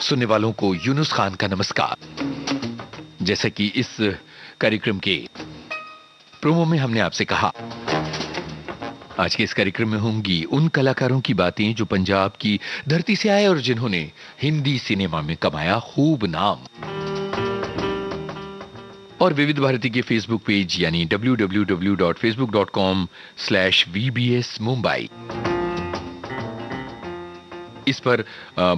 सुनने वालों को यूनुस खान का नमस्कार। जैसा कि इस कार्यक्रम के प्रोमो में हमने आपसे कहा, आज के इस कार्यक्रम में होंगी उन कलाकारों की बातें जो पंजाब की धरती से आए और जिन्होंने हिंदी सिनेमा में कमाया खूब नाम। और विविध भारती के फेसबुक पेज यानी www.facebook.com/VBS Mumbai, इस पर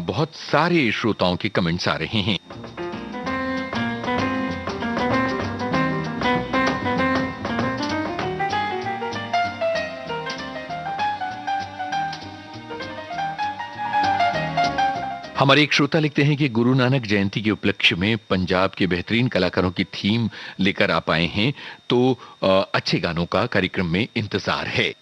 बहुत सारे श्रोताओं के कमेंट्स आ रहे हैं। हमारे एक श्रोता लिखते हैं कि गुरु नानक जयंती के उपलक्ष्य में पंजाब के बेहतरीन कलाकारों की थीम लेकर आप आए हैं, तो अच्छे गानों का कार्यक्रम में इंतजार है।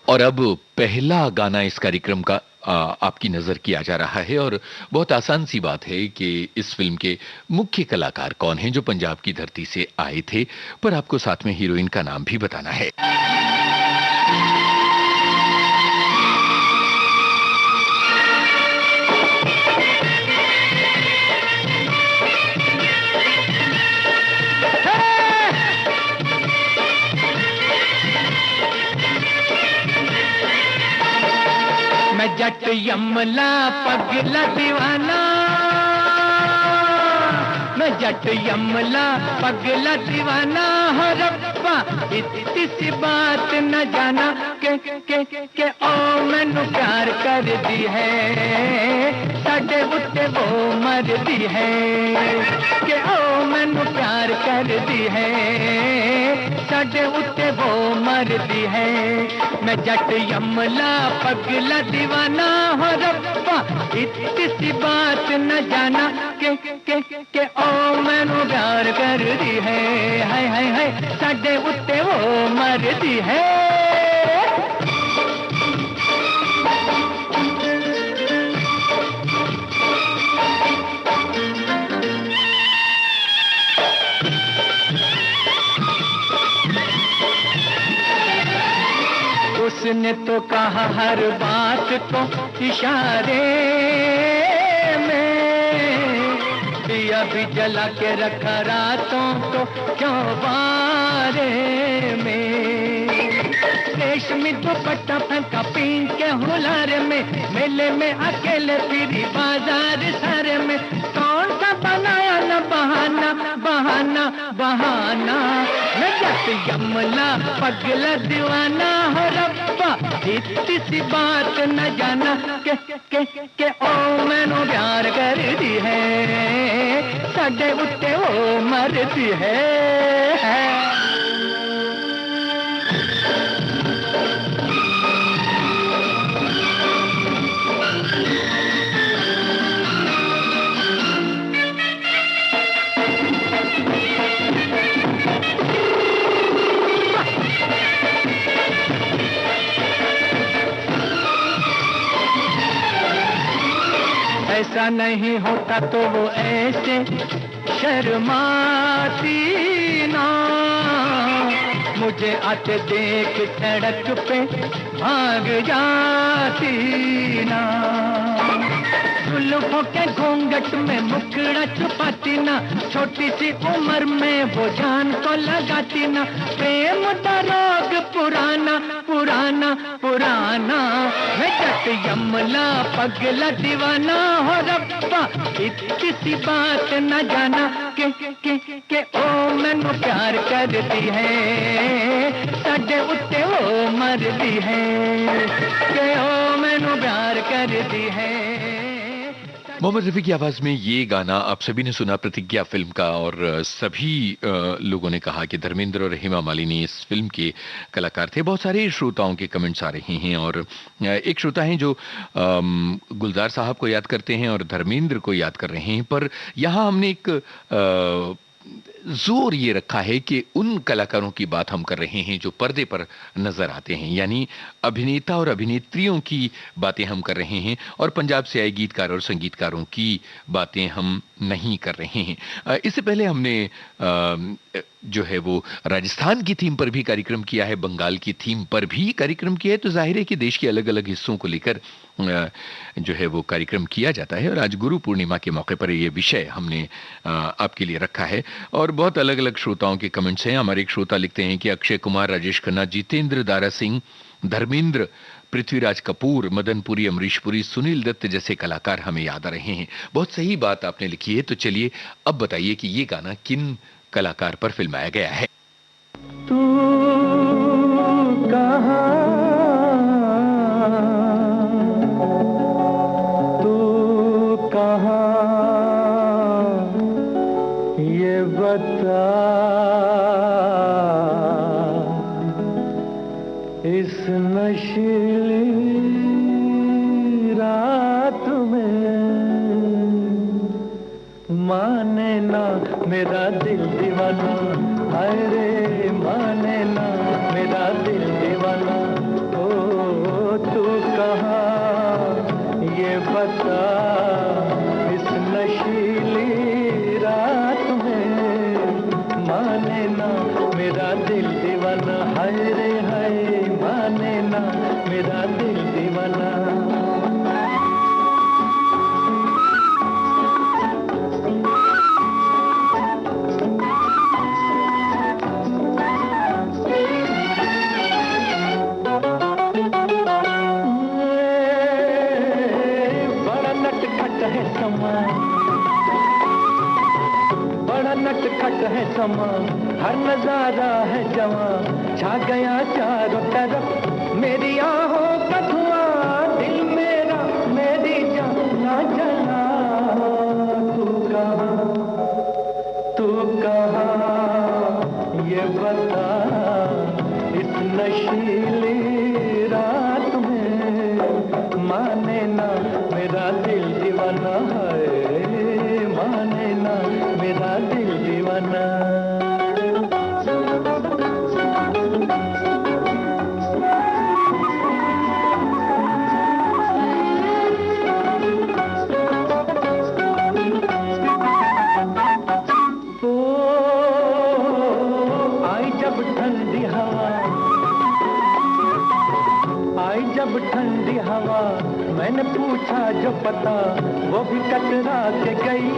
और अब पहला गाना इस कार्यक्रम का आपकी नजर किया जा रहा है और बहुत आसान सी बात है कि इस फिल्म के मुख्य कलाकार कौन हैं जो पंजाब की धरती से आए थे, पर आपको साथ में हीरोइन का नाम भी बताना है। जट यमला पगला दीवाना, मैं जट यमला पगला दीवाना हो रब्बा, इतनी सी बात न जाना के ओ मैनू प्यार कर दी है, साडे उत्ते वो मर दी है, के ओ मैनू प्यार कर दी है, साडे उत्ते वो मर दी है। मैं जट यमला पगला दीवाना हो रब्बा, इतनी सी बात न जाना के ओ मैनू प्यार कर दी है, हाय हाय हाय साडे उत्ते वो मर दी है। उसने तो कहा हर बात को इशारे में, दिया भी जला के रखा रातों को क्यों बारे में, रेशमी दुपट्टा फेंका पीन के हुलार में, मेले में अकेले फिरी बाजार सारे में, कौन सा बनाया न बहाना बहाना बहाना। मैं जट यमला पगला दीवाना हो रब्बा, इतनी सी बात न जाना के ओ मैनू प्यार कर दी है, साडे उत्ते वो मर दी है। ऐसा नहीं होता तो वो ऐसे शर्माती ना, मुझे आते देख सड़क पे भाग जाती ना, जुल्फों के घूंघट में मुखड़ा छुपाती ना, छोटी सी उम्र में वो जान को लगाती ना, प्रेम का रोग पुराना पुराना पुराना। मैं जट यमला पगला दीवाना हो रब्बा, इतनी सी बात न जाना के ओ मैनू प्यार कर दी है, साडे उत्ते वो मर दी है, के ओ मैनू प्यार कर दी है। मोहम्मद रफी की आवाज में ये गाना आप सभी ने सुना, प्रतिज्ञा फिल्म का, और सभी लोगों ने कहा कि धर्मेंद्र और हेमा मालिनी इस फिल्म के कलाकार थे। बहुत सारे श्रोताओं के कमेंट्स आ रहे हैं और एक श्रोता हैं जो गुलजार साहब को याद करते हैं और धर्मेंद्र को याद कर रहे हैं, पर यहाँ हमने एक जोर ये रखा है कि उन कलाकारों की बात हम कर रहे हैं जो पर्दे पर नजर आते हैं, यानी अभिनेता और अभिनेत्रियों की बातें हम कर रहे हैं, और पंजाब से आए गीतकार और संगीतकारों की बातें हम नहीं कर रहे हैं। इससे पहले हमने जो है वो राजस्थान की थीम पर भी कार्यक्रम किया है, बंगाल की थीम पर भी कार्यक्रम किया है, तो जाहिर है कि देश के अलग अलग हिस्सों को लेकर जो है वो कार्यक्रम किया जाता है। और आज गुरु पूर्णिमा के मौके पर ये विषय हमने आपके लिए रखा है, और बहुत अलग अलग श्रोताओं के कमेंट्स हैं। हमारे एक श्रोता लिखते हैं कि अक्षय कुमार, राजेश खन्ना, जितेंद्र, दारा सिंह, धर्मेंद्र, पृथ्वीराज कपूर, मदन पुरी, अमरीश पुरी, सुनील दत्त जैसे कलाकार हमें याद आ रहे हैं। बहुत सही बात आपने लिखी है। तो चलिए अब बताइए कि ये गाना किन कलाकार पर फिल्माया गया है। तू कहाँ, तू कहाँ, ये बता, इस नशीली रात में माने ना मेरा दिल दीवाना, हाय रे माने ना मेरा दिल दीवाना। ओ तू कहाँ ये बता, इस नशीली रात में माने ना मेरा दिल दीवाना, हाय रे हाय माने ना मेरा दिल दीवाना। बड़ा नटखट है समा, हर नजारा है जवां, छा गया चारों तरफ मेरी आहों का धुआं, दिल मेरा मेरी जान ना जला। तू कहाँ ये बता, इस नशीली रात में माने ना मेरा दिल दीवाना, है माने ना मेरा दिल दीवाना। जब ठंडी हवा मैंने पूछा जो पता, वो भी कतरा के गई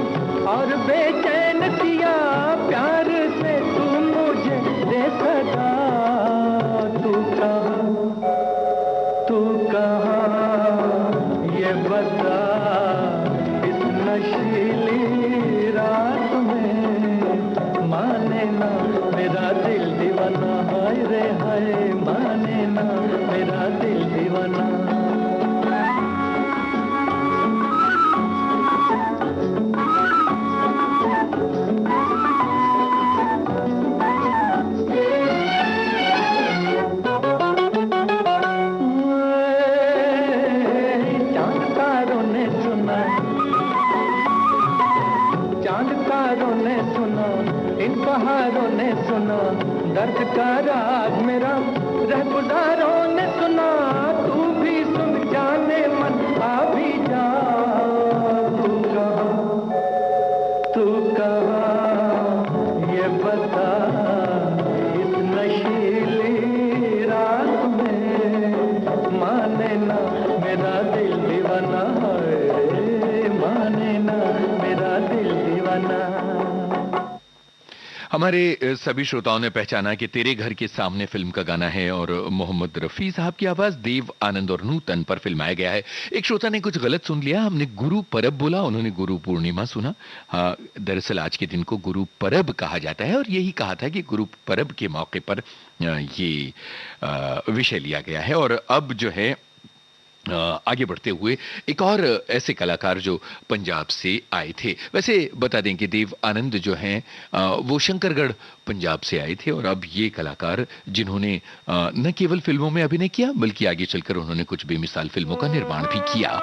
और बेचैन किया, प्यार से तू मुझे दे सका। तू कहाँ ये बता, इस नशीली रात में माने ना मेरा दिल दीवाना, हाय रे हाय माने ना मेरा दिल दीवाना। बहारों ने सुना दर्द का राज मेरा, रहगुजारों ने सुना, तू भी सुन जाने मन आ भी जा। तू कहाँ ये बता, इस नशीली रात में माने ना मेरा दिल दीवाना, है माने ना मेरा दिल दीवाना। हमारे सभी श्रोताओं ने पहचाना कि तेरे घर के सामने फिल्म का गाना है, और मोहम्मद रफी साहब की आवाज देव आनंद और नूतन पर फिल्माया गया है। एक श्रोता ने कुछ गलत सुन लिया, हमने गुरु परब बोला, उन्होंने गुरु पूर्णिमा सुना। हाँ, दरअसल आज के दिन को गुरु परब कहा जाता है, और यही कहा था कि गुरु परब के मौके पर ये विषय लिया गया है। और अब जो है आगे बढ़ते हुए एक और ऐसे कलाकार जो पंजाब से आए थे। वैसे बता दें कि देव आनंद जो हैं वो शंकरगढ़ पंजाब से आए थे, और अब ये कलाकार जिन्होंने न केवल फिल्मों में अभिनय किया बल्कि आगे चलकर उन्होंने कुछ बेमिसाल फिल्मों का निर्माण भी किया।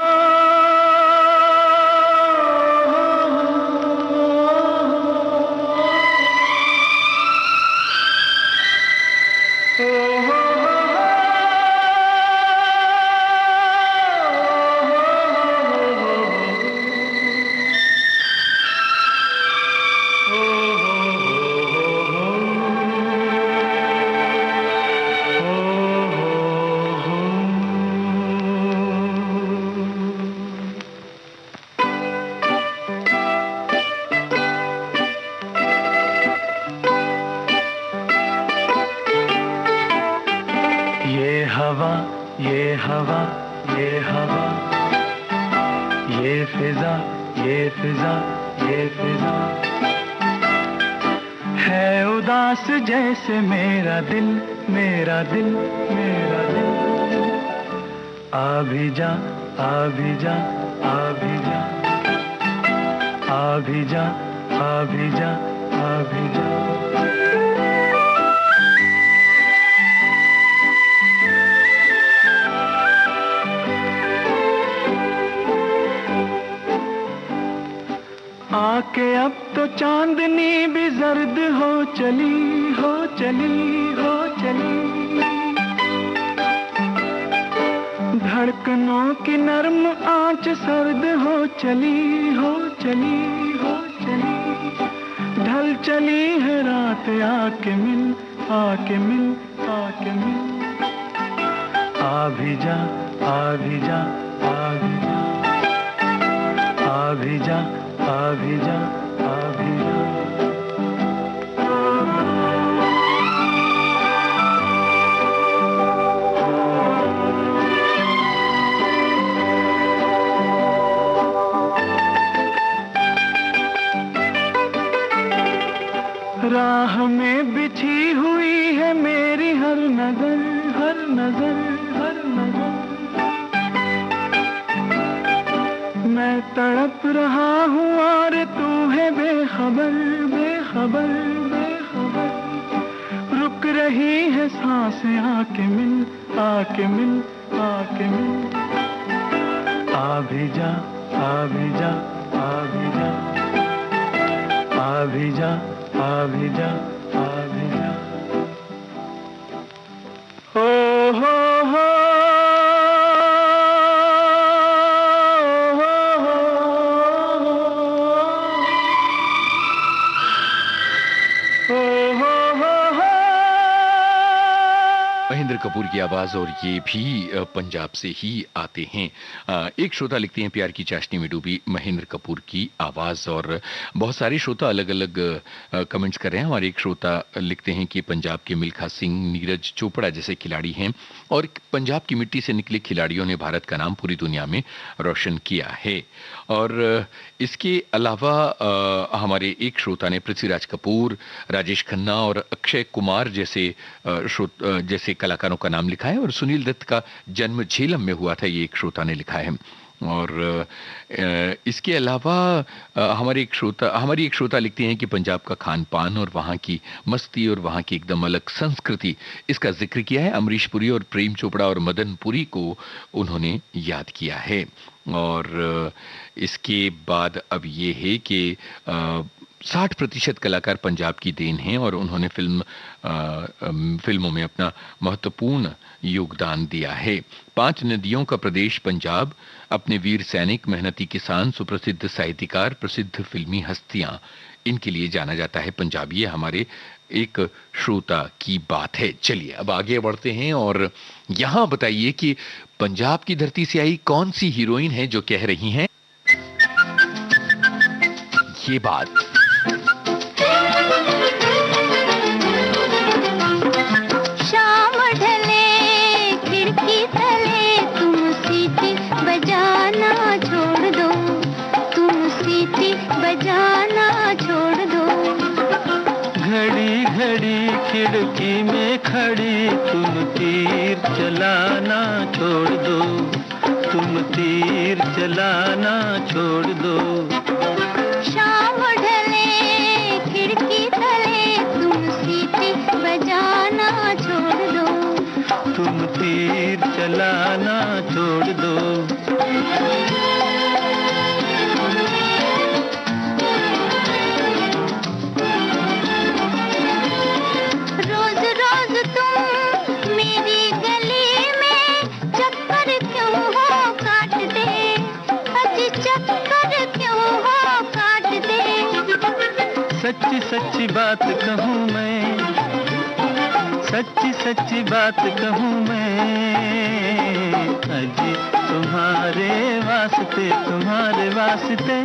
फिजा, ये फिजा, ये फिजा है उदास जैसे मेरा दिल, मेरा दिल, मेरा दिल। आ भी जा, आ भी जा, आ भी जा, आ भी जा, आ भी जा, आ भी जा। आके अब तो चांदनी भी जर्द हो चली, हो चली, हो चली। धड़कनों की नर्म आंच सर्द हो चली, हो चली, हो चली। ढल चली है रात, आके मिल, आके मिल, आके मिल। आ भी जा, आ भी जा, आ भी जा, आ भी जा, आ भी जा, आ भी जा। राह में बिछी हुई है मेरी हर नजर, हर नजर, हर नजर। मैं तड़प रहा हूँ और तू है बेखबर, बेखबर, बेखबर। रुक रही है सांसें, आके मिल, आके मिल, आके मिल। आ भी जा, आ भी जा, आ भी जा, आ भी जा, आ भी जा, आ भी जा। हो हो हो महेंद्र कपूर की आवाज, और ये भी पंजाब से ही आते हैं। एक श्रोता लिखते हैं, प्यार की चाशनी में डूबी महेंद्र कपूर की आवाज। और बहुत सारे श्रोता अलग अलग कमेंट्स कर रहे हैं। हमारे एक श्रोता लिखते हैं कि पंजाब के मिल्खा सिंह, नीरज चोपड़ा जैसे खिलाड़ी हैं, और पंजाब की मिट्टी से निकले खिलाड़ियों ने भारत का नाम पूरी दुनिया में रोशन किया है। और इसके अलावा हमारे एक श्रोता ने पृथ्वीराज कपूर, राजेश खन्ना और अक्षय कुमार जैसे कलाकारों का नाम लिखा है। और सुनील दत्त का जन्म झेलम में हुआ था, ये एक श्रोता ने लिखा है। और इसके अलावा हमारी एक श्रोता लिखती हैं कि पंजाब का खान पान और वहाँ की मस्ती और वहाँ की एकदम अलग संस्कृति, इसका जिक्र किया है। अमरीश पुरी और प्रेम चोपड़ा और मदन पुरी को उन्होंने याद किया है। और इसके बाद अब ये है कि 60% कलाकार पंजाब की देन हैं, और उन्होंने फिल्मों में अपना महत्वपूर्ण योगदान दिया है। 5 नदियों का प्रदेश पंजाब, अपने वीर सैनिक, मेहनती किसान, सुप्रसिद्ध साहित्यकार, प्रसिद्ध फिल्मी हस्तियां, इनके लिए जाना जाता है पंजाब। ये हमारे एक श्रोता की बात है। चलिए अब आगे बढ़ते हैं, और यहां बताइए कि पंजाब की धरती से आई कौन सी हीरोइन है जो कह रही हैं ये बात। शाम ढले खिड़की तले, तुम सीटी बजाना छोड़ दो, तुम सीटी बजाना छोड़ दो। घड़ी घड़ी खिड़की में खड़ी, तुम तीर चलाना छोड़ दो, तुम तीर चलाना छोड़ दो। शाम ढले खिड़की तले, तुम सीटी बजाना छोड़ दो, तुम तीर चलाना छोड़ दो। रोज रोज तुम मेरी गली में चक्कर क्यों हो काटते, अजी चक्कर क्यों हो काटते। सच्ची सच्ची बात कहूँ मैं, सच्ची सच्ची बात कहूँ मैं, अजी तुम्हारे वास्ते, तुम्हारे वास्ते।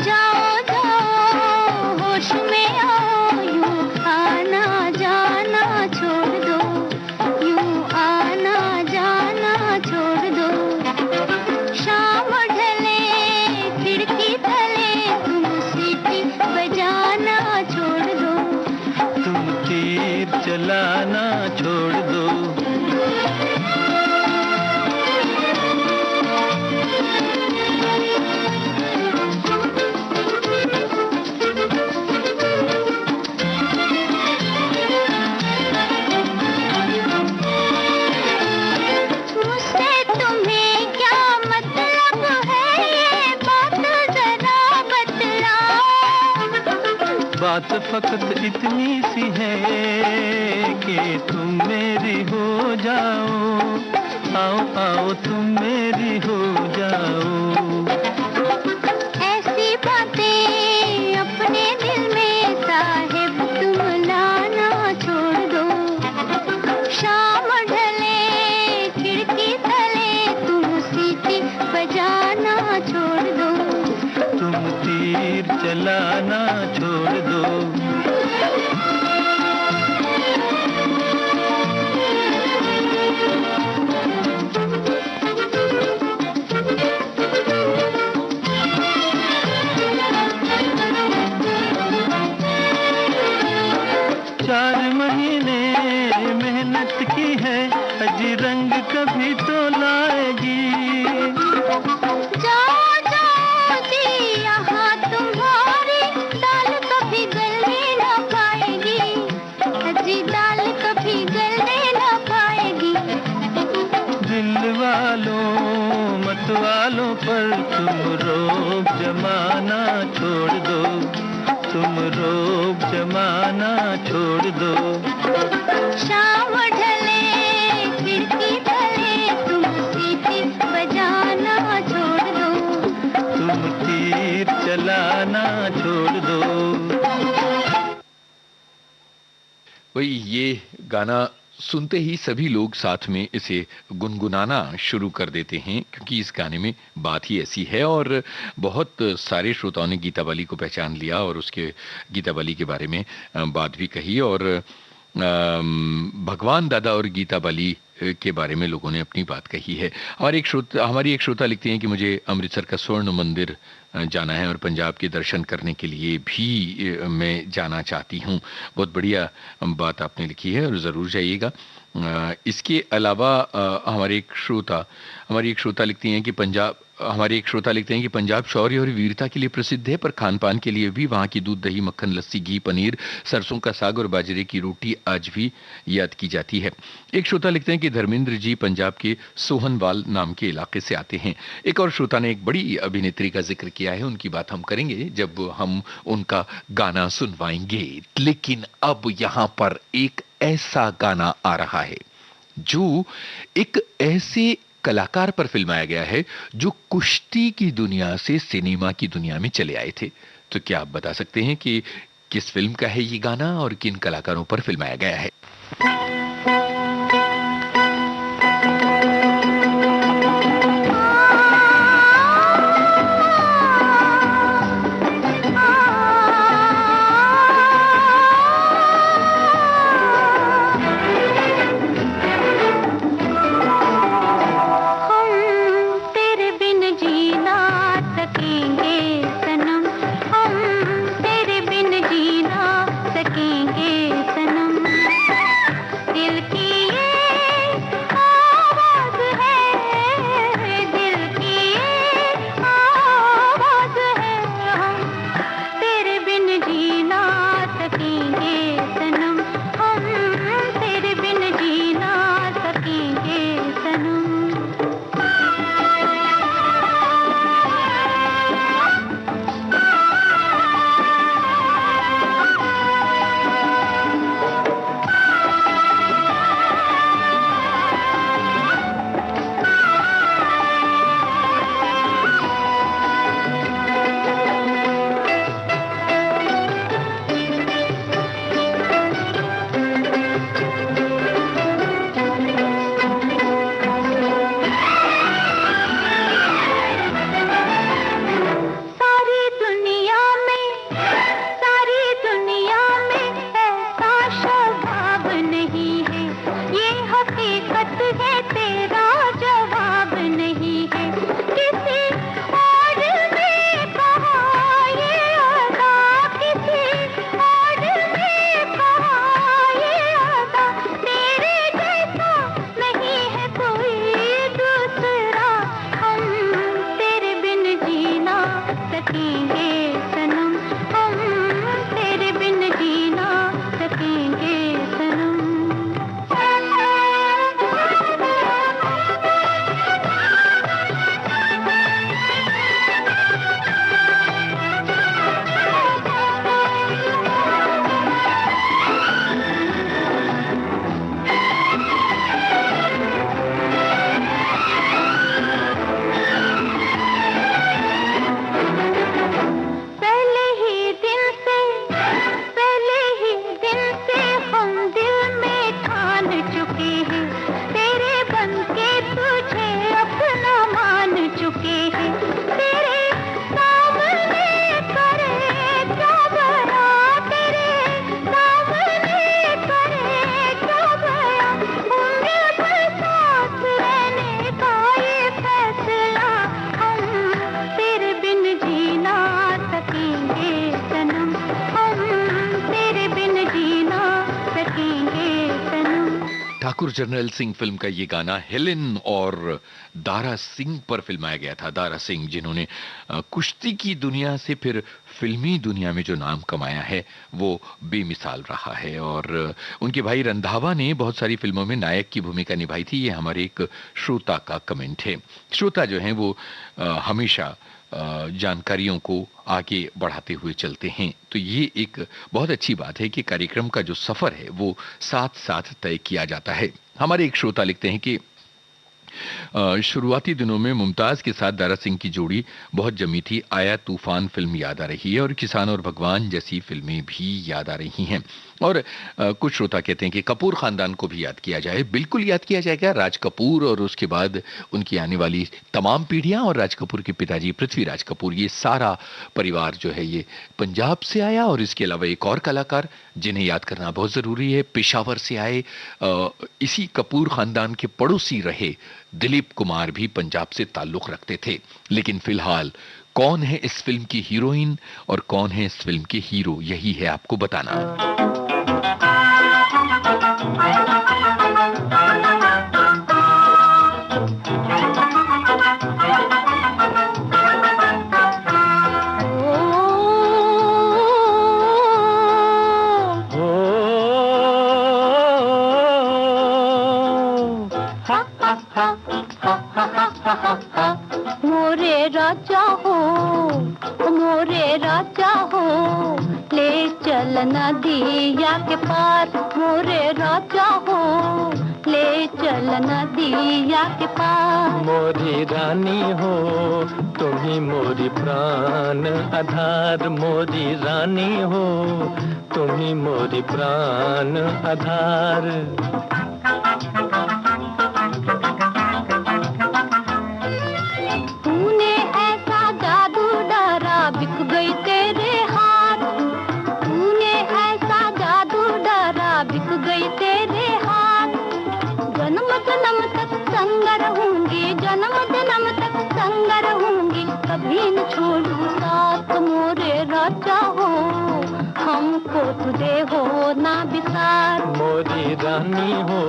जाओ जाओ होश में आओ, यूं आना जाना छोड़ दो, यूं आना जाना छोड़ दो। शाम ढले बात फकत इतनी सी है कि तुम मेरी हो जाओ, आओ आओ तुम मेरी हो जाओ। ऐसी बातें अपने दिल में साहिब तुम लाना छोड़ दो। शाम ढले खिड़की तले तुम सीटी बजाना छोड़ दो। तुम तीर चलाना छोड़ दो। की है अजी रंग कभी तो लाएगी। जाओ जाओ जी यहाँ तुम्हारी दाल कभी गलने न पाएगी। अजी दाल कभी गलने न पाएगी। दिल वालों मत वालों पर तुम रोब जमाना छोड़ दो, तुम रोब जमाना छोड़ दो। शाम ढले खिड़की तले तुम सीटी बजाना छोड़ दो। तुम तीर चलाना छोड़ दो। वही ये गाना सुनते ही सभी लोग साथ में इसे गुनगुनाना शुरू कर देते हैं, क्योंकि इस गाने में बात ही ऐसी है। और बहुत सारे श्रोताओं ने गीता बाली को पहचान लिया और उसके गीता बाली के बारे में बात भी कही। और भगवान दादा और गीता बाली के बारे में लोगों ने अपनी बात कही है। हमारी एक श्रोता लिखती हैं कि मुझे अमृतसर का स्वर्ण मंदिर जाना है और पंजाब के दर्शन करने के लिए भी मैं जाना चाहती हूँ। बहुत बढ़िया बात आपने लिखी है और ज़रूर जाइएगा। इसके अलावा हमारी एक श्रोता लिखती हैं कि पंजाब शौर्य और वीरता के लिए प्रसिद्ध है, पर खान पान के लिए भी वहाँ की दूध दही मक्खन लस्सी घी पनीर सरसों का साग और बाजरे की रोटी आज भी याद की जाती है। एक श्रोता लिखते हैं कि धर्मेंद्र जी पंजाब के सोहनवाल नाम के इलाके से आते हैं। एक और श्रोता ने एक बड़ी अभिनेत्री का जिक्र किया है, उनकी बात हम करेंगे जब हम उनका गाना सुनवाएंगे। लेकिन अब यहाँ पर एक ऐसा गाना आ रहा है जो एक ऐसे कलाकार पर फिल्माया गया है जो कुश्ती की दुनिया से सिनेमा की दुनिया में चले आए थे। तो क्या आप बता सकते हैं कि किस फिल्म का है ये गाना और किन कलाकारों पर फिल्माया गया है? जर्नैल सिंह फिल्म का ये गाना हेलेन और दारा सिंह पर फिल्माया गया था। दारा सिंह जिन्होंने कुश्ती की दुनिया से फिर फिल्मी दुनिया में जो नाम कमाया है वो बेमिसाल रहा है, और उनके भाई रंधावा ने बहुत सारी फिल्मों में नायक की भूमिका निभाई थी। ये हमारे एक श्रोता का कमेंट है। श्रोता जो हैं वो हमेशा जानकारियों को आगे बढ़ाते हुए चलते हैं, तो ये एक बहुत अच्छी बात है कि कार्यक्रम का जो सफर है वो साथ साथ तय किया जाता है। हमारे एक श्रोता लिखते हैं कि शुरुआती दिनों में मुमताज के साथ दारा सिंह की जोड़ी बहुत जमी थी। आया तूफान फिल्म याद आ रही है और किसान और भगवान जैसी फिल्में भी याद आ रही हैं। और कुछ श्रोता कहते हैं कि कपूर खानदान को भी याद किया जाए। बिल्कुल याद किया जाएगा। राज कपूर और उसके बाद उनकी आने वाली तमाम पीढ़ियां और राज कपूर के पिताजी पृथ्वीराज कपूर, ये सारा परिवार जो है ये पंजाब से आया। और इसके अलावा एक और कलाकार जिन्हें याद करना बहुत जरूरी है, पेशावर से आए इसी कपूर खानदान के पड़ोसी रहे दिलीप कुमार भी पंजाब से ताल्लुक रखते थे। लेकिन फिलहाल कौन है इस फिल्म की हीरोइन और कौन है इस फिल्म के हीरो, यही है आपको बताना। मोरे राजा हो, मोरे राजा हो, ले चल नदिया के पार। मोरे राजा हो, ले चल नदिया के पार। मोरी रानी हो तुम ही मोरी प्राण आधार। मोरी रानी हो तुम ही मोरी प्राण आधार। बिक गई तेरे हाथ, तूने ऐसा जादू डाला बिक गई तेरे हाथ। जन्म जन्म तक संग रहूंगी, जन्म जन्म तक संग रहूंगी, कभी न छोड़ू साथ। मोरे राजा हो हमको तू दे हो ना बिसार। मोरी रानी हो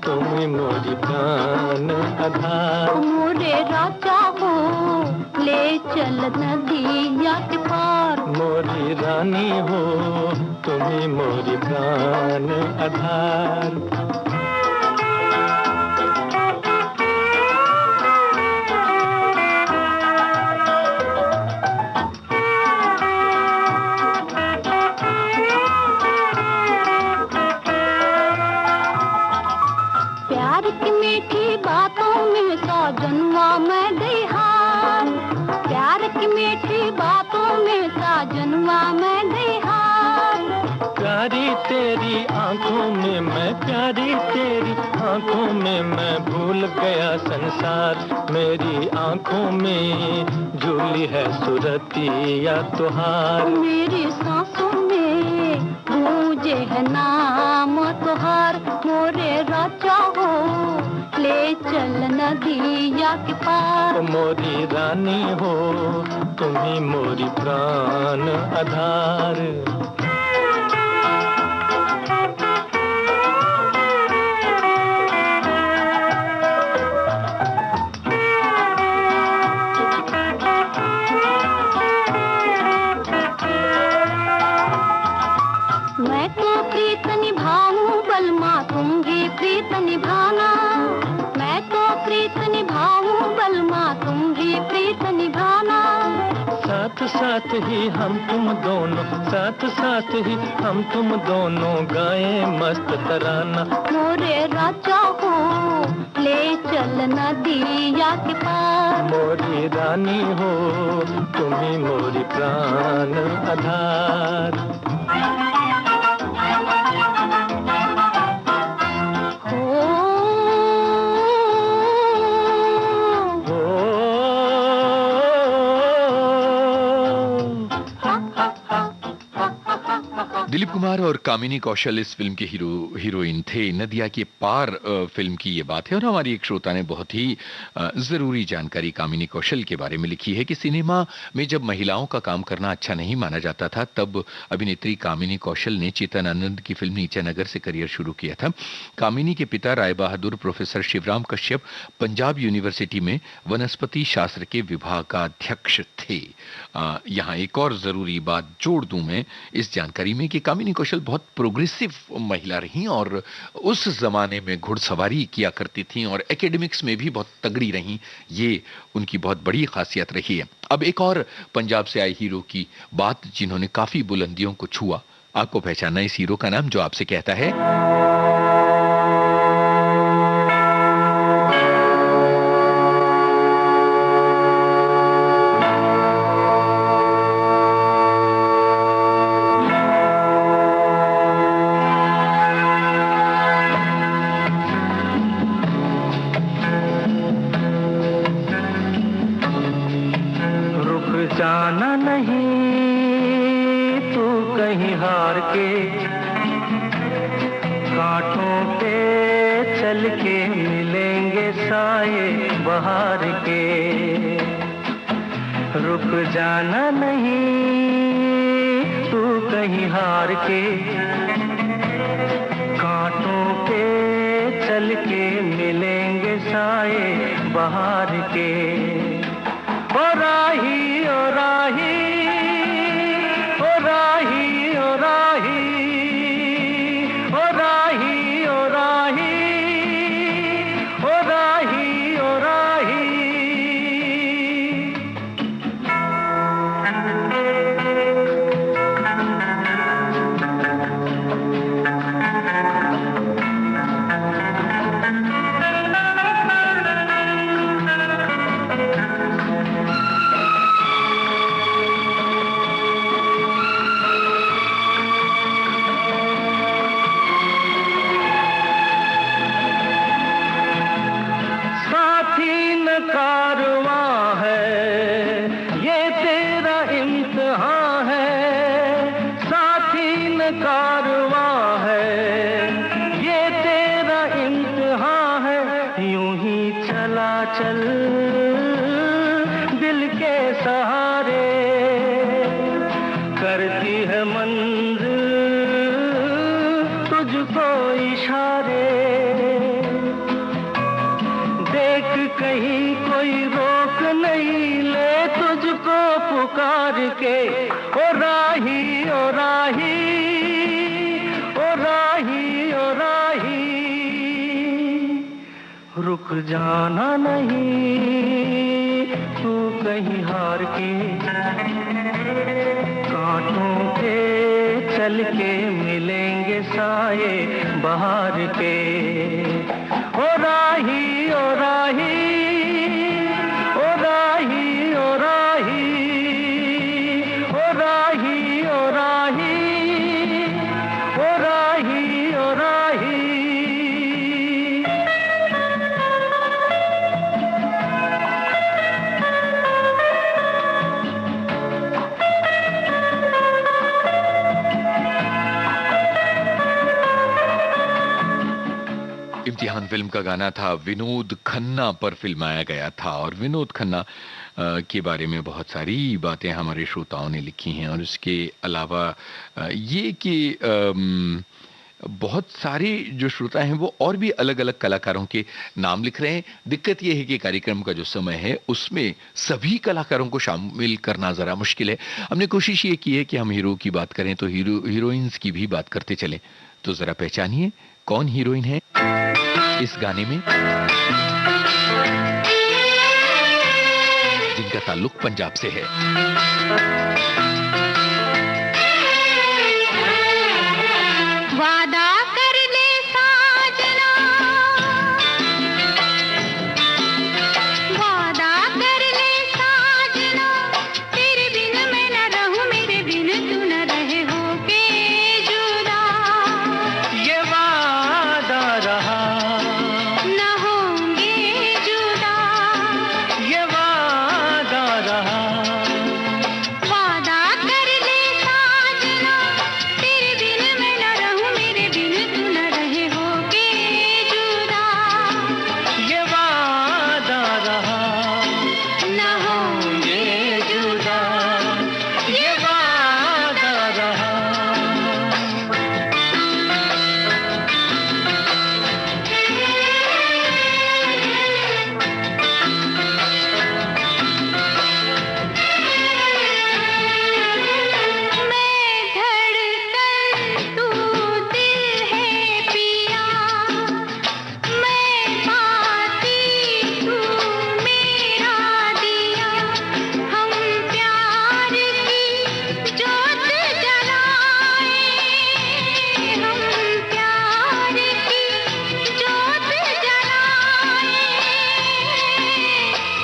तुम मोरी प्राण आधार। मोरे राजा हो ले चल नदिया के पार। मोरी रानी हो तुम मोरी प्राण आधार। प्यार की मीठी बातों में सौ जन्मा मैं गई हार। प्यार की मीठी बातों में सा जन्मा मैं गई हार। प्यारी तेरी आंखों में मैं, प्यारी तेरी आंखों में मैं भूल गया संसार। मेरी आंखों में झूली है सुरतिया तुहार। मेरी सांसों में गूंजे है नाम तुहार। मोरे राजा हो ले चल नदिया के पार। मोरी रानी हो तुम ही मोरी प्राण आधार। मैं तो प्रीत निभाऊं बलमा तुम भी प्रीत निभाना। मैं तो प्रीत निभाऊं बलमा तुम भी प्रीत निभाना। साथ साथ ही हम तुम दोनों, साथ साथ ही हम तुम दोनों गाए मस्त तराना। मोरे राजा हो ले चल नदिया के पार। मोरी रानी हो तुम ही मोरी प्राण आधार। दिलीप कुमार और कामिनी कौशल इस फिल्म के हीरोइन थे। नदिया के पार फिल्म की ये बात है और हमारी एक श्रोता ने बहुत ही जरूरी जानकारी कामिनी कौशल के बारे में लिखी है कि सिनेमा में जब महिलाओं का काम करना अच्छा नहीं माना जाता था, तब अभिनेत्री कामिनी कौशल ने चेतन आनंद की फिल्म नीचे नगर से करियर शुरू किया था। कामिनी के पिता राय बहादुर प्रोफेसर शिवराम कश्यप पंजाब यूनिवर्सिटी में वनस्पति शास्त्र के विभागाध्यक्ष थे। यहाँ एक और जरूरी बात जोड़ दूं मैं इस जानकारी में कि कामिनी कौशल बहुत प्रोग्रेसिव महिला रही और उस जमाने में घुड़सवारी किया करती थी और एकेडमिक्स में भी बहुत तगड़ी रही। ये उनकी बहुत बड़ी खासियत रही है। अब एक और पंजाब से आए हीरो की बात जिन्होंने काफी बुलंदियों को छुआ। आपको पहचानना इस हीरो का नाम जो आपसे कहता है जाना नहीं तू कहीं हार के, कांटों पे चल के मिलेंगे साए बहार के। रुक जाना नहीं तू कहीं हार के, कांटों पे चल के मिलेंगे साए बहार के। ओ राही ओ राही ओ राही ओ राही ओ राही ओ राही ओ राही ओ राही। कारवां है ये तेरा इम्तिहान है, साथी न कारवां है ये तेरा इम्तिहान है। यूं ही चला चल दिल के सहारे, करती है मंजिल तुझको इशारे। देख कहीं कोई रोक नहीं ले तुझको पुकार के। ओ राही ओ राही ओ राही ओ राही। रुक जाना नहीं तू कहीं हार के, कांटों पे चल के मिलेंगे साए बहार के। ओ राही ओ राही ओ राही ओ राही ओ राही ओ राही ओ राही ओ राही। इम्तिहान फिल्म का गाना था, विनोद खन्ना पर फिल्माया गया था और विनोद खन्ना के बारे में बहुत सारी बातें हमारे श्रोताओं ने लिखी हैं और इसके अलावा ये कि बहुत सारे जो श्रोता हैं वो और भी अलग अलग कलाकारों के नाम लिख रहे हैं। दिक्कत ये है कि कार्यक्रम का जो समय है उसमें सभी कलाकारों को शामिल करना जरा मुश्किल है। हमने कोशिश ये की है कि हम हीरो की बात करें तो हीरोइंस की भी बात करते चलें। तो जरा पहचानिए कौन हीरोइन है इस गाने में जिनका ताल्लुक पंजाब से है। वादा कर ले साजना, वादा कर ले साजना, तेरे बिन मैं न रहूं, मेरे बिन तू न रहे होके जुदा। ये वादा रहा न होंगे जुदा, ये वादा रहा। वादा कर ले साजना, तेरे बिन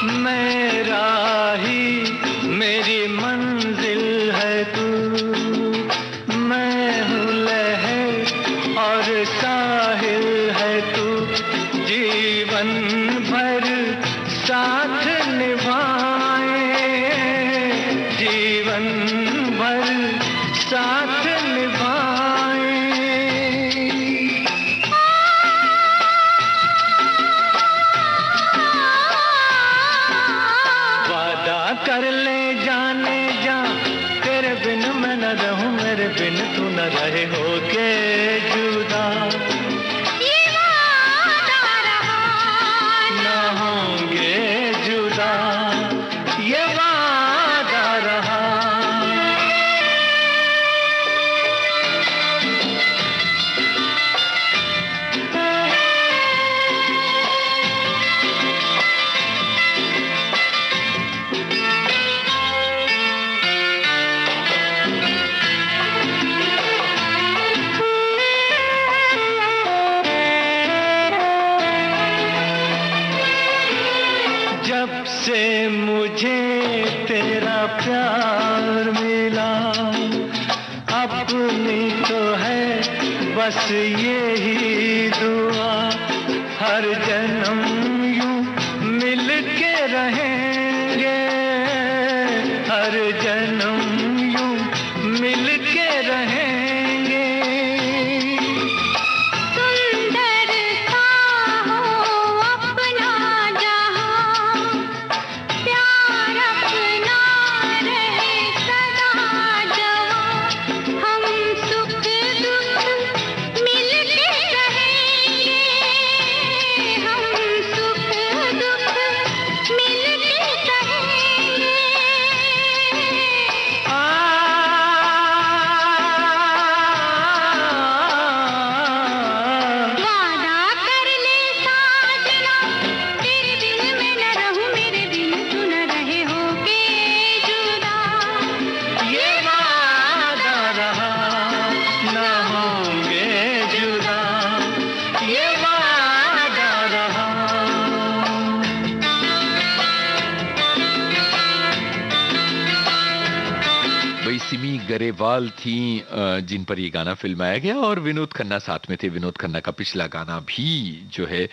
मेरा ही मेरी मंजिल है तू, मैं हूँ लहर और साहिल है तू, जीवन भर साथ निभाए, जीवन भर साथ निभाए। वादा कर ले जाने जा, तेरे बिन मैं न रहूं, मेरे बिन तू न रहे, होके जुदा ये वादा रहा, न होंगे जुदा, ये वादा रहा। जब से मुझे तेरा प्यार मिला, अपनी तो है बस यही दुआ, हर जन्म यूं मिल के रहेंगे, हर जन्म यूं मिल के रहेंगे। सुंदर सा हो अपना जहां, प्यार अपना रहे सदा जवां, हम सुख दुख मिल के रहेंगे, हम सुख दुख मिल के रहेंगे। वादा कर ले साजना, तेरे बिन मैं न रहूं, मेरे बिन तू न रहे, होके जुदा ये वादा रहा, न होंगे जुदा, ये वादा रहा। वही सिमी गरेवाल थी जिन पर ये गाना फिल्माया गया, और विनोद खन्ना साथ में थे। विनोद खन्ना का पिछला गाना भी जो है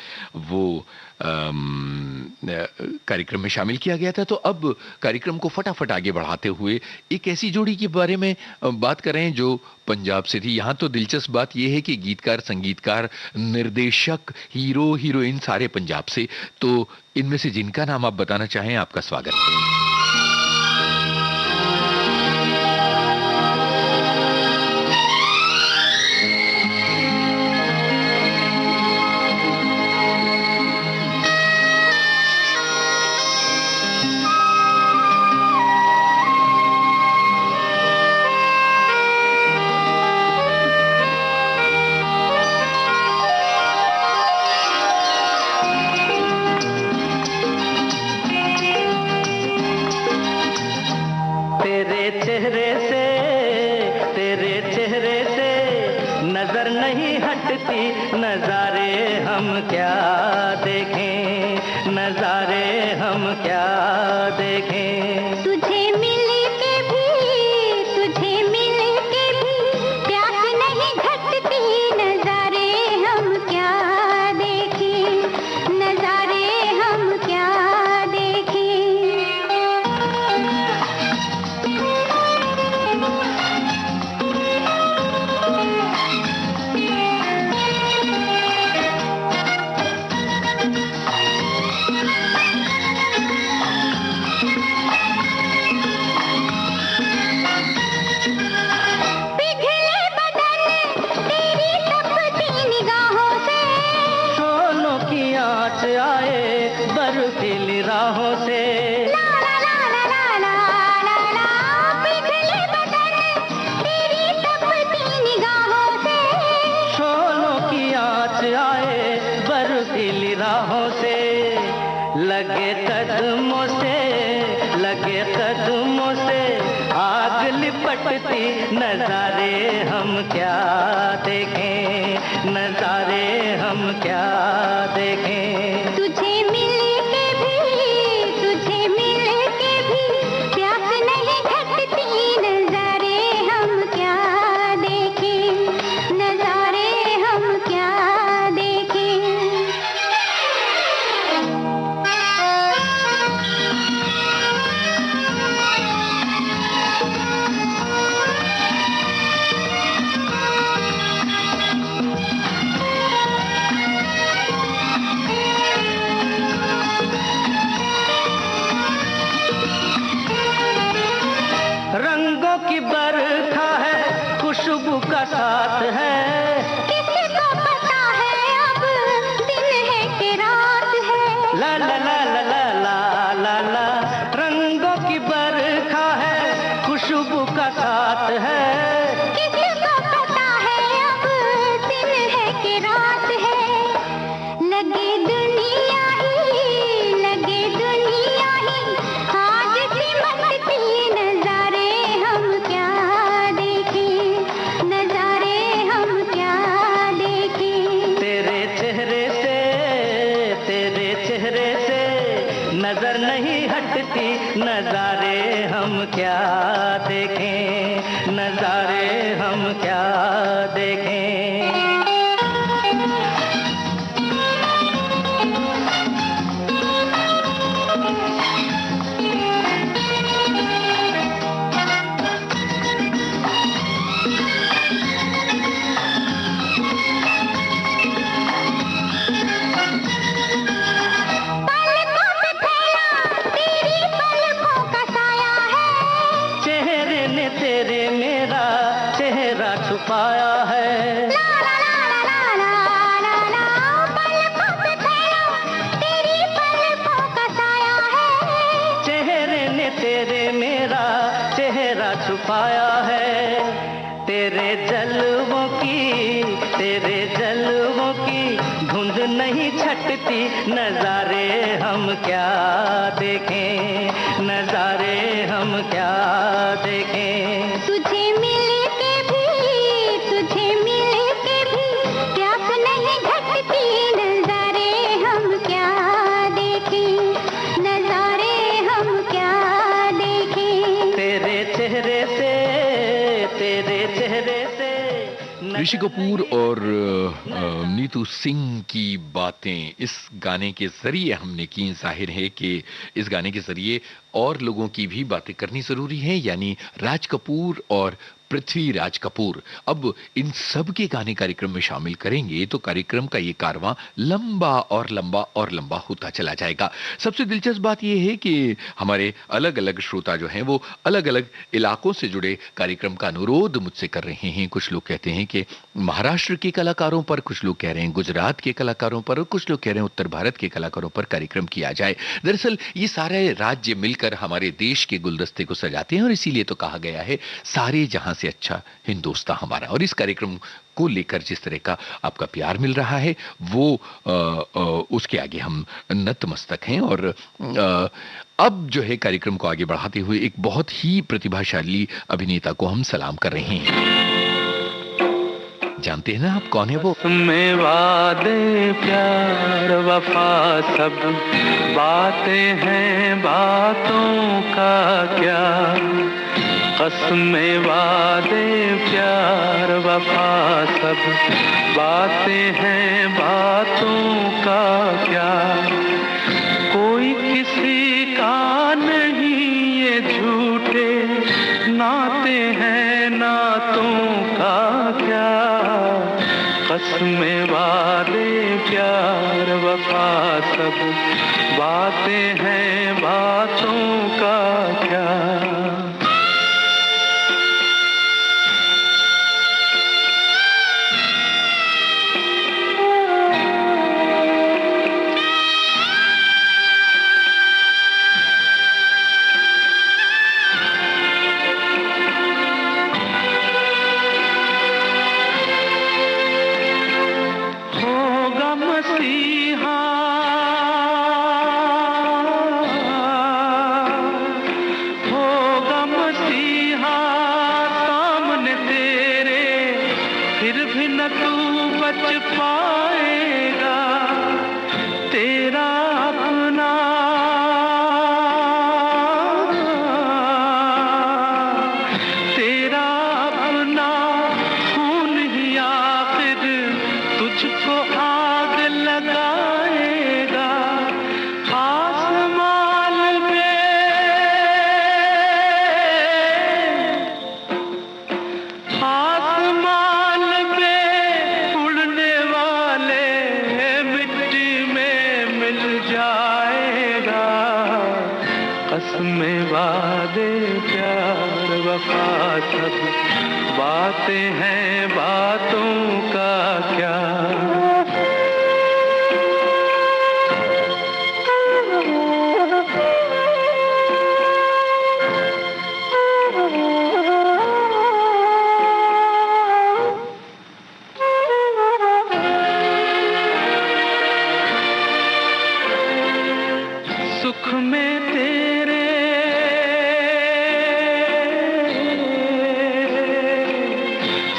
वो कार्यक्रम में शामिल किया गया था। तो अब कार्यक्रम को फटाफट आगे बढ़ाते हुए एक ऐसी जोड़ी के बारे में बात करें जो पंजाब से थी। यहाँ तो दिलचस्प बात यह है कि गीतकार, संगीतकार, निर्देशक, हीरो, हीरोइन सारे पंजाब से। तो इनमें से जिनका नाम आप बताना चाहें, आपका स्वागत है। तेरे चेहरे से नजर नहीं हटती, नजारे हम क्या देखें, नजारे हम क्या देखें। तुझे मिल के भी, तुझे मिल के भी प्यास नहीं घटती, नजारे हम क्या देखें, नजारे हम क्या देखें। बर्फीली राहों से ला ला ला ला ला ला ला ला, पिघले बदन तेरी तपती निगाहों से, शोलों की आँच आए बर्फीली राहों से। लगे कदमों से, लगे कदमों से आग लिपटती, नजारे हम क्या देखें, नजारे हम क्या देखें। तुझे मिल के भी, का साथ है। किसी को पता है अब दिन है कि रात है। ला ला ला ला ला ला ला ला, रंगों की बरखा है, खुशबू का साथ है। किसी को पता है अब दिन है कि रात है। लगे दुनिया ही आज सिमटती नजारे हम क्या देखें, नजारे हम क्या देखें। तेरे चेहरे से नजर नहीं हटती, नजारे हम क्या देखें, नजारे हम क्या देखें। पलकों पे फैला तेरी पलकों का साया है। चेहरे ने तेरे मेरा चेहरा छुपाया है। ला ला ला ला ला ला ला, पलकों पे फैला तेरी पलकों का साया है। चेहरे ने तेरे मेरा चेहरा छुपाया है। तेरे जलवों की धुंध नहीं छटती, नजारे हम क्या देखें, नजारे हम क्या देखें। तुझे मिल के भी प्यास नहीं घटती, नजारे हम क्या देखें, नजारे हम क्या देखें। तेरे चेहरे से ऋषि कपूर और नीतू सिंह की बातें इस गाने के जरिए हमने की। जाहिर है कि इस गाने के जरिए और लोगों की भी बातें करनी जरूरी है, यानी राज कपूर और पृथ्वीराज कपूर। अब इन सब के गाने कार्यक्रम में शामिल करेंगे तो कार्यक्रम का ये कारवां लंबा और लंबा और लंबा होता चला जाएगा। सबसे दिलचस्प बात यह है कि हमारे अलग अलग श्रोता जो हैं वो अलग अलग इलाकों से जुड़े कार्यक्रम का अनुरोध मुझसे कर रहे हैं। कुछ लोग कहते हैं कि महाराष्ट्र के कलाकारों पर, कुछ लोग कह रहे हैं गुजरात के कलाकारों पर, और कुछ लोग कह रहे हैं उत्तर भारत के कलाकारों पर कार्यक्रम किया जाए। दरअसल ये सारे राज्य मिलकर हमारे देश के गुलदस्ते को सजाते हैं और इसीलिए तो कहा गया है सारे जहां से अच्छा हिंदुस्तान हमारा। और इस कार्यक्रम को लेकर जिस तरह का आपका प्यार मिल रहा है वो उसके आगे हम नतमस्तक हैं। और अब जो है कार्यक्रम को आगे बढ़ाते हुए एक बहुत ही प्रतिभाशाली अभिनेता को हम सलाम कर रहे हैं। जानते हैं ना आप कौन है वो? में वादे प्यार वफा सब बातें हैं, बातों का क्या। कसमें वादे प्यार वफा सब बातें हैं, बातों का क्या। कोई किसी का नहीं ये झूठे नाते हैं, नातों का क्या। कसमें वादे प्यार वफा सब बातें हैं, बातों का क्या। कसमें वादे प्यार वफा सब बातें हैं, बातों का क्या। सुख में तेरे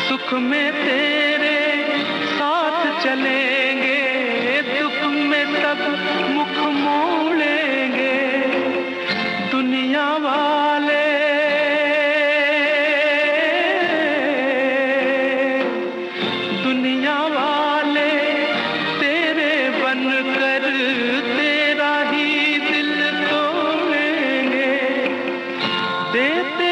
सुख में तेरे साथ चलेंगे, दुख में तब मुख मोड़ेंगे। दुनिया वाले दुनिया वाले तेरे बनकर तेरा ही दिल तोड़ेंगे। देते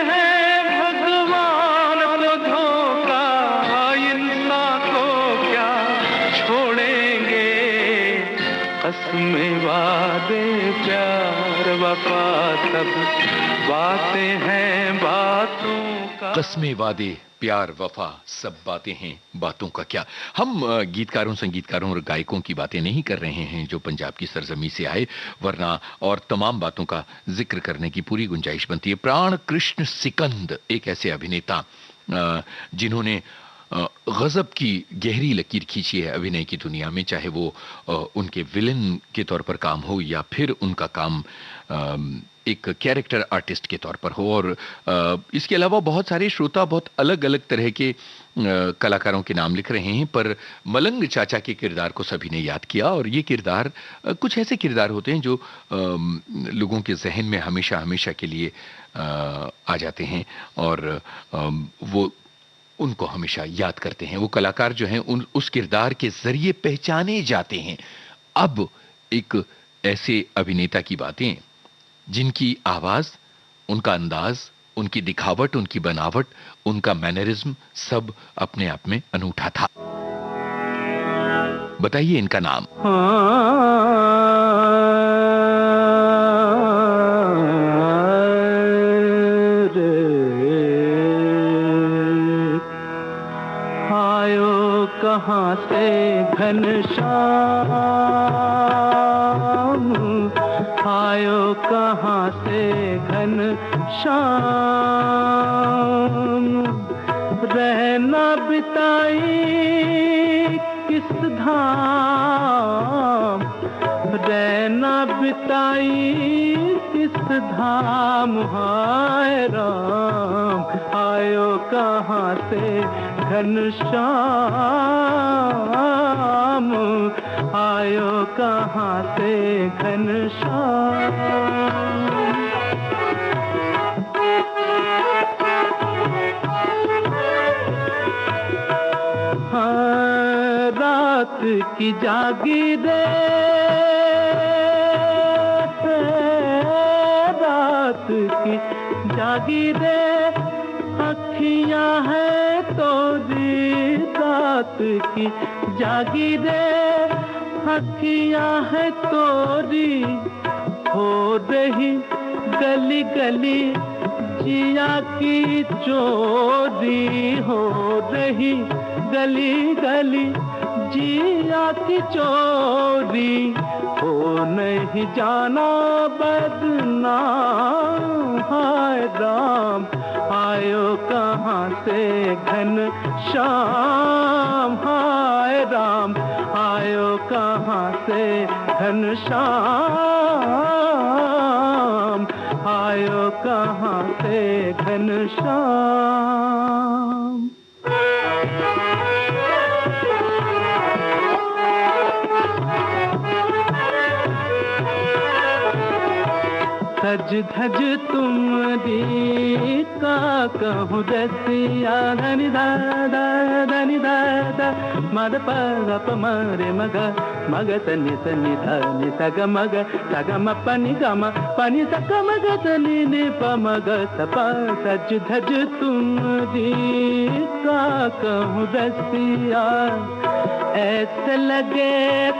हैं भगवान को धोखा, इंसान को क्या छोड़ेंगे। कसमें वादे प्यार वफा सब बातें हैं, बातों का। कस्में वादे प्यार वफा सब बातें हैं, बातों का क्या। हम गीतकारों, संगीतकारों और गायकों की बातें नहीं कर रहे हैं जो पंजाब की सरजमी से आए, वरना और तमाम बातों का जिक्र करने की पूरी गुंजाइश बनती है। प्राण कृष्ण सिकंद एक ऐसे अभिनेता जिन्होंने गजब की गहरी लकीर खींची है अभिनय की दुनिया में, चाहे वो उनके विलेन के तौर पर काम हो या फिर उनका काम एक कैरेक्टर आर्टिस्ट के तौर पर हो। और इसके अलावा बहुत सारे श्रोता बहुत अलग अलग तरह के कलाकारों के नाम लिख रहे हैं, पर मलंग चाचा के किरदार को सभी ने याद किया। और ये किरदार कुछ ऐसे किरदार होते हैं जो लोगों के जहन में हमेशा हमेशा के लिए आ जाते हैं और वो उनको हमेशा याद करते हैं। वो कलाकार जो हैं उस किरदार के जरिए पहचाने जाते हैं। अब एक ऐसे अभिनेता की बातें जिनकी आवाज, उनका अंदाज, उनकी दिखावट, उनकी बनावट, उनका मैनरिज्म सब अपने आप में अनूठा था। बताइए इनका नाम। आयो कहाँ से घनश्याम, आयो कहाँ से घनश्याम। रहना बिताई किस धाम, रहना बिताई किस धाम। हाय राम आयो कहाँ से घनश्याम, आयो कहाँ से घनश्याम। हाँ रात की जागीरे, रात की जागीरे अखियां है तोरी, रात की जागीरे अखियां है तोरी। हो रही गली गली जिया की चोरी, हो रही गली गली जिया की चोरी। हो नहीं जाना बदनाम, हाय राम आयो कहाँ से घनश्याम। हाय राम आयो कहाँ से घनश्याम, आयो कहाँ से घनश्याम। सज धज तुम दी का कहूँ रसिया धनि दादा धनि दादा मद प मरे मग मग तनि तनि धनि सग मग सग म पनि सग मग तनि नि प मग स प सज धज तुम दी का कहूँ रसिया ऐसे लगे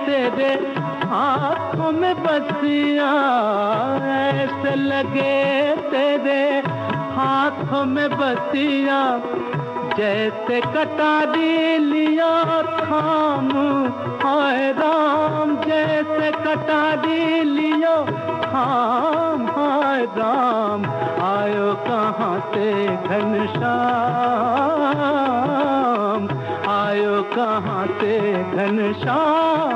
तेरे आँखों में बसिया ऐसे लगे तेरे हाथों में बसिया जैसे कटारी लिया थाम हाय राम जैसे कटारी लियो थाम हाय राम आयो कहाँ से घनश्याम आयो कहाँ से घनश्याम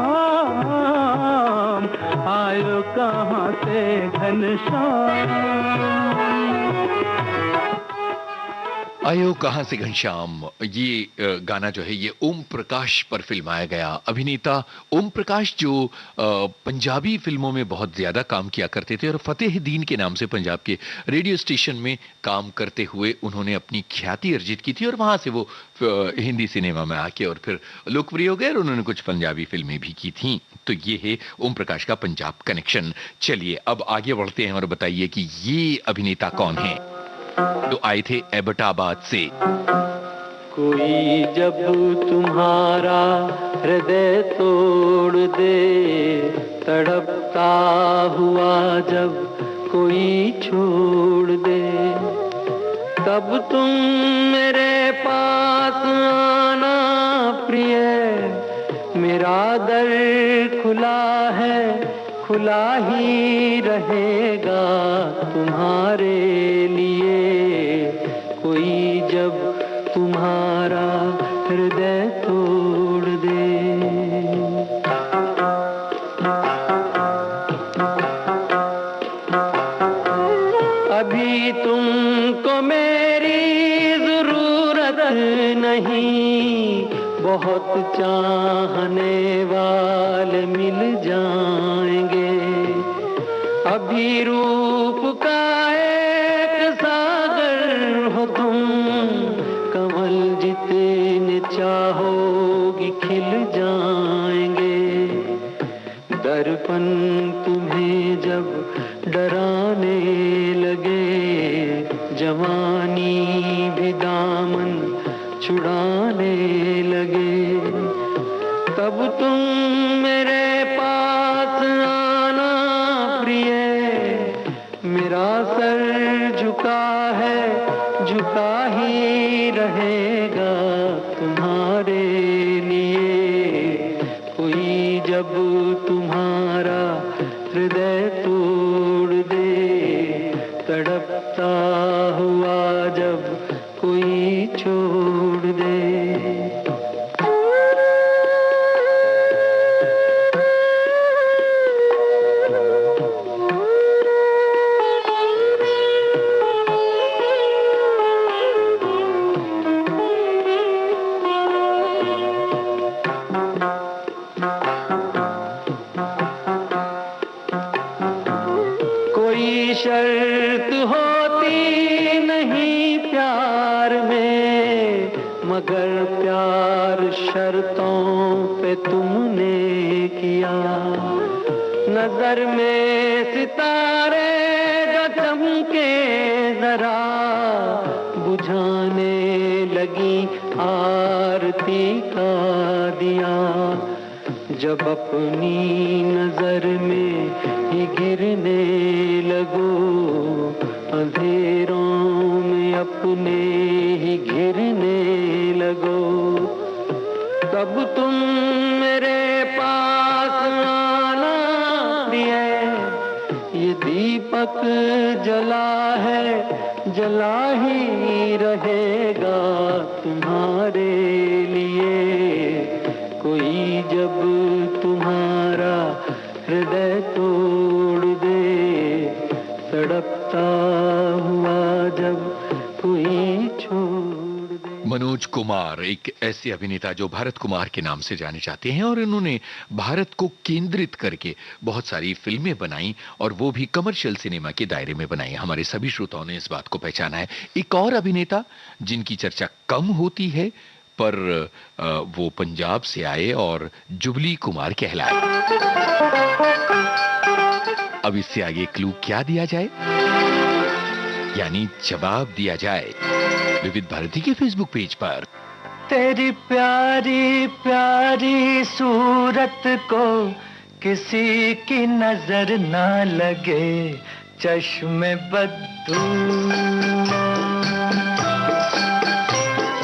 आयो कहाँ से घनश्याम आयो कहां से घनश्याम। ये गाना जो है ये ओम प्रकाश पर फिल्माया गया। अभिनेता ओम प्रकाश जो पंजाबी फिल्मों में बहुत ज्यादा काम किया करते थे और फतेह दीन के नाम से पंजाब के रेडियो स्टेशन में काम करते हुए उन्होंने अपनी ख्याति अर्जित की थी और वहां से वो हिंदी सिनेमा में आके और फिर लोकप्रिय हो गए और उन्होंने कुछ पंजाबी फिल्में भी की थी। तो ये है ओम प्रकाश का पंजाब कनेक्शन। चलिए अब आगे बढ़ते हैं और बताइए कि ये अभिनेता कौन है जो आए थे एबटाबाद से। कोई जब तुम्हारा हृदय तोड़ दे तड़पता हुआ जब कोई छोड़ दे तब तुम मेरे पास आना प्रिय मेरा दर खुला है खुला ही रहेगा तुम्हारे लिए। कोई जब तुम्हारा हृदय तोड़ दे। अभी तुमको मेरी जरूरत नहीं बहुत चाहने वाले मिल जाएंगे। अभी रूप का एक सागर हो तुम कमल जितने चाहोगी खिल जाएंगे। दर्पण तुम्हें जब डराने लगे जवानी भी दामन छुड़ाने लगे तब तुम मेरे पास आना प्रिय मेरा सर झुका है झुका ही रहेगा तुम्हारे लिए। कोई जब तुम्हारा हृदय तोड़ दे तड़पता हुआ जब कोई छोड़ दे। कोई शर्त होती नहीं प्यार में मगर प्यार शर्तों पे तुमने किया। नजर में सितारे जो चमके जरा बुझाने लगी आरती का दिया। जब अपनी नजर में ही गिरने लगो अंधेरों में अपने ही घिरने लगो तब तुम मेरे पास आना प्रिय। ये दीपक जला है जला ही रहेगा तुम्हारे लिए। कोई जब तुम्हारा हृदय तोड़ दे तड़पता हुआ जब कोई छोड़ दे। मनोज कुमार एक ऐसे अभिनेता जो भारत कुमार के नाम से जाने जाते हैं और इन्होंने भारत को केंद्रित करके बहुत सारी फिल्में बनाई और वो भी कमर्शियल सिनेमा के दायरे में बनाई। हमारे सभी श्रोताओं ने इस बात को पहचाना है। एक और अभिनेता जिनकी चर्चा कम होती है पर वो पंजाब से आए और जुबली कुमार कहलाए। अब इससे आगे क्लू क्या दिया जाए, यानी जवाब दिया जाए विविध भारती के फेसबुक पेज पर। तेरी प्यारी प्यारी सूरत को किसी की नजर ना लगे, चश्मे बद्दू।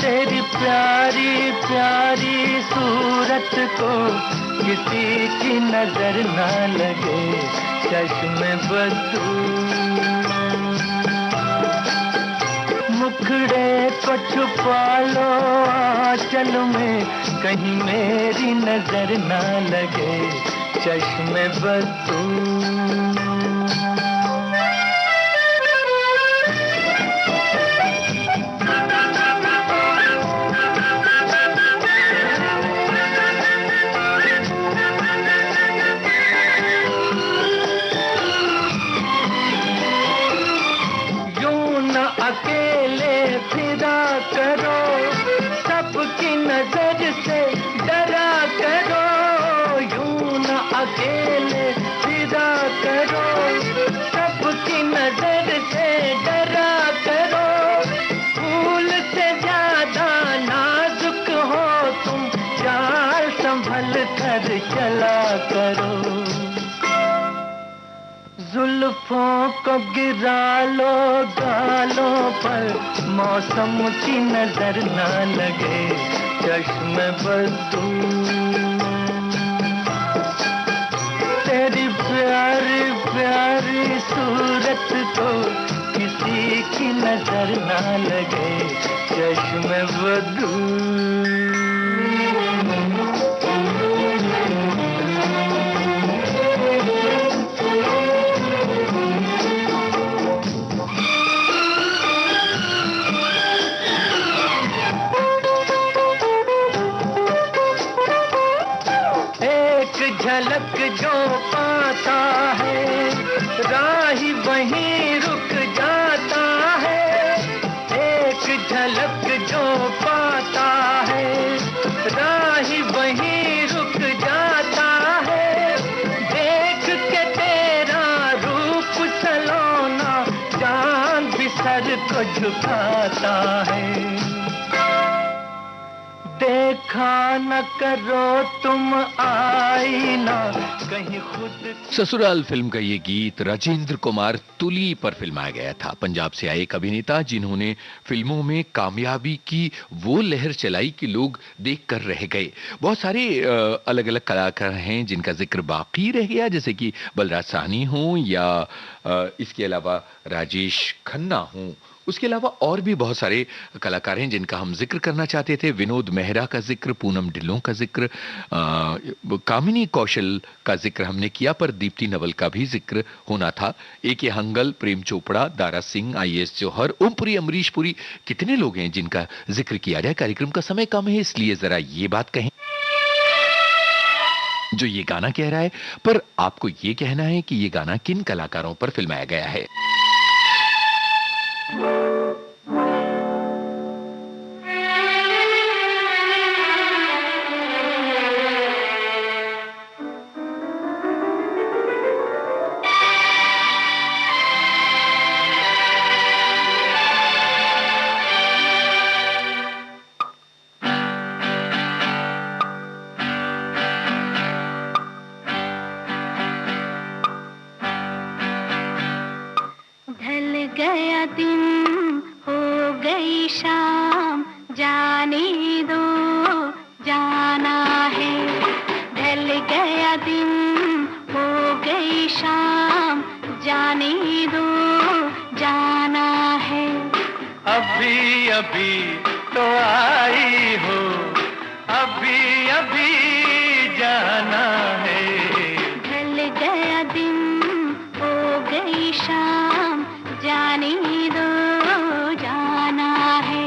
तेरी प्यारी प्यारी सूरत को किसी की नजर ना लगे, चश्मे बद्दू। मुखड़े को छुपा लो आंचल में, कहीं मेरी नजर ना लगे, चश्मे बद्दू। अकेले फिरा करो, सबकी नजर से डरा करो। यूं न अकेले फिरा करो, सबकी नजर से डरा करो। फूल से ज्यादा नाजुक हो तुम, चाल संभल कर चला करो। जुल्फों को गिरा लो गालों पर, मौसम की नजर ना लगे, चश्मे बद्दू। तेरी प्यारी प्यारी सूरत को किसी की नजर ना लगे, चश्मे बद्दू। झलक जो पाता है, राही वहीं रुक जाता है। एक झलक जो पाता है, राही वहीं रुक जाता है। देख के तेरा रूप सलोना, चांद भी सर को झुकाता है। देखा न करो तुम आईना, कहीं खुद। ससुराल फिल्म का ये गीत राजेंद्र कुमार तुली पर फिल्माया गया था। पंजाब से आए एक अभिनेता जिन्होंने फिल्मों में कामयाबी की वो लहर चलाई कि लोग देखकर रह गए। बहुत सारे अलग अलग कलाकार हैं जिनका जिक्र बाकी रह गया, जैसे कि बलराज साहनी हो या इसके अलावा राजेश खन्ना हो। उसके अलावा और भी बहुत सारे कलाकार हैं जिनका हम जिक्र करना चाहते थे। विनोद मेहरा का जिक्र, पूनम ढिल्लों का जिक्र, कामिनी कौशल का जिक्र हमने किया, पर दीप्ति नवल का भी जिक्र होना था। ए.के. हंगल, प्रेम चोपड़ा, दारा सिंह, आई.एस. जौहर, ओमपुरी, अमरीश पुरी, कितने लोग हैं जिनका जिक्र किया जाए। कार्यक्रम का समय कम है, इसलिए जरा ये बात कहें जो ये गाना कह रहा है, पर आपको ये कहना है कि ये गाना किन कलाकारों पर फिल्माया गया है। गया दिन हो गई शाम, जाने दो जाना है। ढल गया दिन हो गई शाम, जाने दो जाना है। अभी अभी तो आई हो, अभी अभी जाना है। ढल गया दिन हो गई शाम, जाने दो जाना है।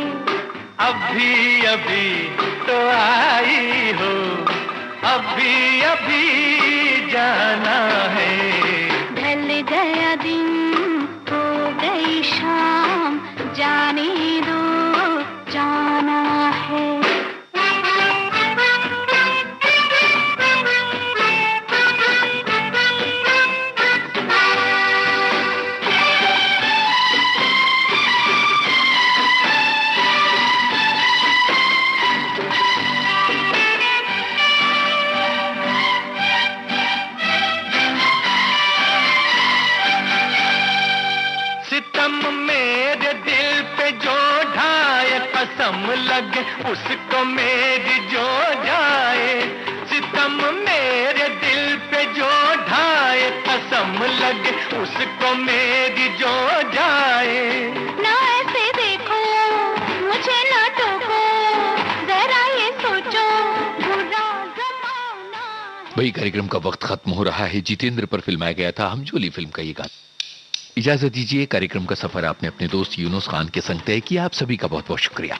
अभी अभी जाना है। ढल गया दिन हो गई शाम, जाने दो जाना है। मेरे दिल पे जो ढाए कसम लगे उसको मेरी जो जाए। सितम मेरे दिल पे जो ढाए कसम लगे उसको मेरी जो जाए। ना ऐसे देखो मुझे ना टोको, जरा ये सोचो बुरा जमाना है। वही कार्यक्रम का वक्त खत्म हो रहा है। जितेंद्र पर फिल्माया गया था हमजोली फिल्म का ये गाना। इजाजत दीजिए। कार्यक्रम का सफर आपने अपने दोस्त यूनुस खान के संग तय किया। आप सभी का बहुत बहुत शुक्रिया।